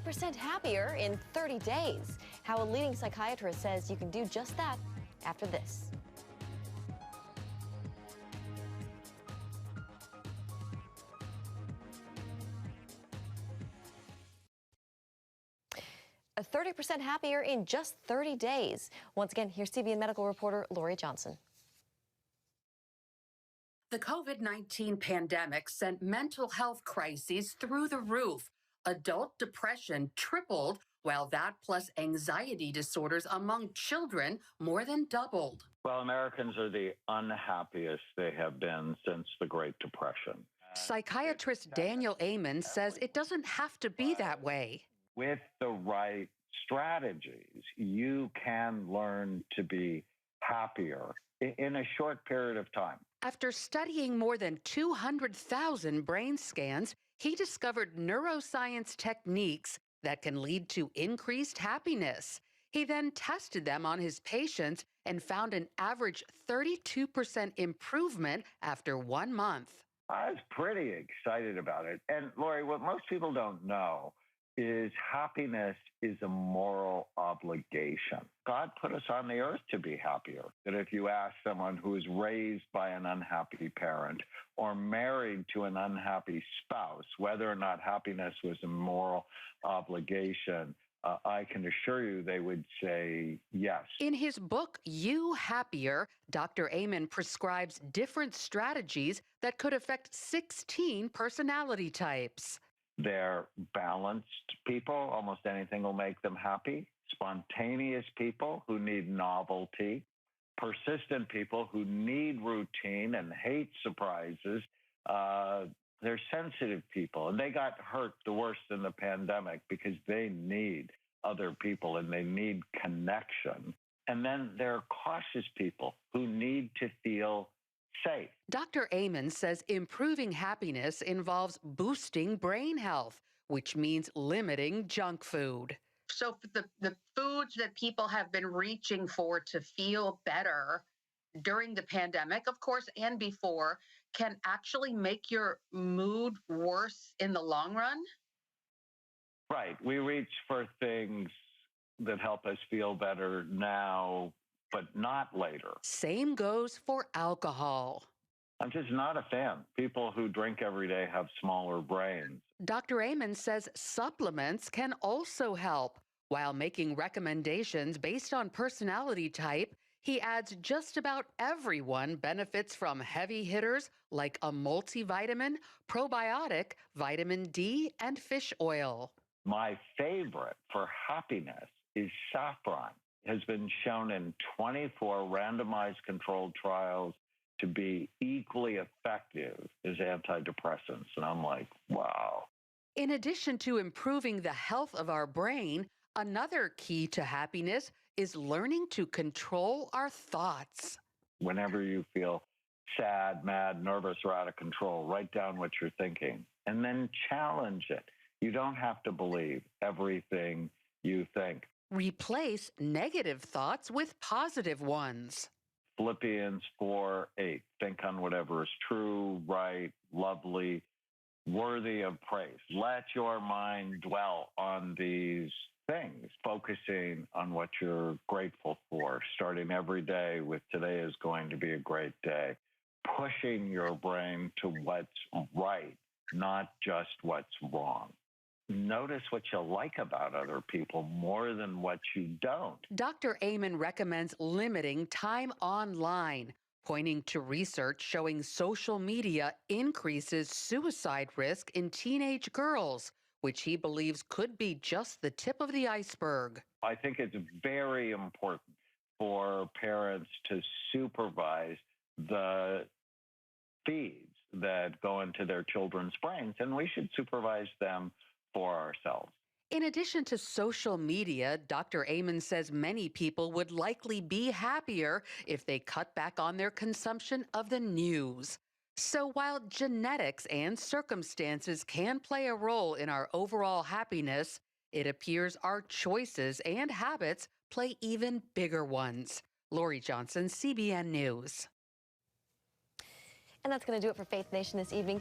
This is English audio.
30% happier in 30 days. How a leading psychiatrist says you can do just that after this. A 30% happier in just 30 days. Once again, here's CBN medical reporter Lori Johnson. The COVID-19 pandemic sent mental health crises through the roof. Adult depression tripled, while that plus anxiety disorders among children more than doubled. Well, Americans are the unhappiest they have been since the Great Depression. Psychiatrist Daniel Amen says it doesn't have to be that way. With the right strategies, you can learn to be happier in a short period of time. After studying more than 200,000 brain scans, he discovered neuroscience techniques that can lead to increased happiness. He then tested them on his patients and found an average 32% improvement after 1 month. I was pretty excited about it. And Lori, what most people don't know is happiness is a moral obligation. God put us on the earth to be happier. That if you ask someone who is raised by an unhappy parent or married to an unhappy spouse, whether or not happiness was a moral obligation, I can assure you they would say yes. In his book, You Happier, Dr. Amen prescribes different strategies that could affect 16 personality types. They're balanced people. Almost anything will make them happy. Spontaneous people who need novelty. Persistent people who need routine and hate surprises. They're sensitive people, and they got hurt the worst in the pandemic because they need other people and they need connection. And then there are cautious people who need to feel safe. Dr. Amen says improving happiness involves boosting brain health, which means limiting junk food. So the foods that people have been reaching for to feel better during the pandemic, of course, and before, can actually make your mood worse in the long run? Right. We reach for things that help us feel better now, but not later. Same goes for alcohol. I'm just not a fan. People who drink every day have smaller brains. Dr. Amen says supplements can also help. While making recommendations based on personality type, he adds just about everyone benefits from heavy hitters like a multivitamin, probiotic, vitamin D, and fish oil. My favorite for happiness is saffron. It has been shown in 24 randomized controlled trials to be equally effective as antidepressants. And I'm like, wow. In addition to improving the health of our brain, another key to happiness is learning to control our thoughts. Whenever you feel sad, mad, nervous, or out of control, write down what you're thinking and then challenge it. You don't have to believe everything you think. Replace negative thoughts with positive ones. Philippians 4:8. Think on whatever is true, right, lovely, worthy of praise. Let your mind dwell on these things, focusing on what you're grateful for, starting every day with today is going to be a great day, pushing your brain to what's right, not just what's wrong. Notice what you like about other people more than what you don't. Dr. Amen recommends limiting time online, pointing to research showing social media increases suicide risk in teenage girls, which he believes could be just the tip of the iceberg. I think it's very important for parents to supervise the feeds that go into their children's brains, and we should supervise them for ourselves. In addition to social media, Dr. Amen says many people would likely be happier if they cut back on their consumption of the news. So while genetics and circumstances can play a role in our overall happiness, it appears our choices and habits play even bigger ones. Lori Johnson, CBN News. And that's going to do it for Faith Nation this evening.